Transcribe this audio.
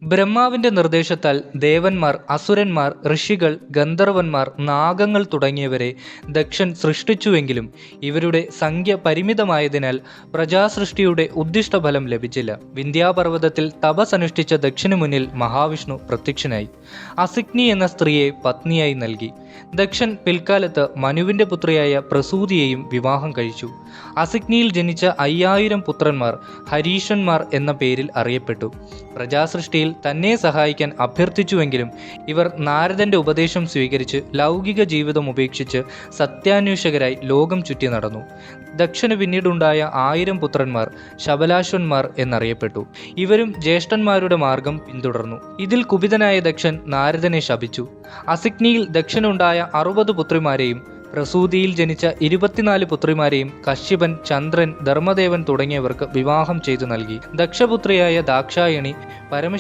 ബ്രഹ്മാവിന്റെ നിർദ്ദേശത്താൽ ദേവന്മാർ, അസുരന്മാർ, ഋഷികൾ, ഗന്ധർവന്മാർ, നാഗങ്ങൾ തുടങ്ങിയവരെ ദക്ഷൻ സൃഷ്ടിച്ചുവെങ്കിലും ഇവരുടെ സംഖ്യ പരിമിതമായതിനാൽ പ്രജാസൃഷ്ടിയുടെ ഉദ്ദിഷ്ടഫലം ലഭിച്ചില്ല. വിന്ധ്യാപർവ്വതത്തിൽ തപസ്സനുഷ്ഠിച്ച ദക്ഷന് മുന്നിൽ മഹാവിഷ്ണു പ്രത്യക്ഷനായി അസിഗ്നി എന്ന സ്ത്രീയെ പത്നിയായി നൽകി. ദക്ഷൻ പിൽക്കാലത്ത് മനുവിന്റെ പുത്രിയായ പ്രസൂതിയെയും വിവാഹം കഴിച്ചു. അസിഗ്നിയിൽ ജനിച്ച 5000 പുത്രന്മാർ ഹരീഷന്മാർ എന്ന പേരിൽ അറിയപ്പെട്ടു. പ്രജാസൃഷ്ടിയിൽ തന്നെ സഹായിക്കാൻ അഭ്യർത്ഥിച്ചുവെങ്കിലും ഇവർ നാരദന്റെ ഉപദേശം സ്വീകരിച്ച് ലൗകിക ജീവിതം ഉപേക്ഷിച്ച് സത്യാന്വേഷകരായി ലോകം ചുറ്റി നടന്നു. ദക്ഷന് പിന്നീടുണ്ടായ 1000 പുത്രന്മാർ ശബലാശ്വന്മാർ എന്നറിയപ്പെട്ടു. ഇവരും ജ്യേഷ്ഠന്മാരുടെ മാർഗം പിന്തുടർന്നു. ഇതിൽ കുപിതനായ ദക്ഷൻ നാരദനെ ശപിച്ചു. അസിഗ്നിയിൽ ദക്ഷനുണ്ടായ 60 പുത്രിമാരെയും പ്രസൂതിയിൽ ജനിച്ച 24 പുത്രിമാരെയും കശ്യപൻ, ചന്ദ്രൻ, ധർമ്മദേവൻ തുടങ്ങിയവർക്ക് വിവാഹം ചെയ്തു നൽകി. ദക്ഷപുത്രിയായ ദാക്ഷായണി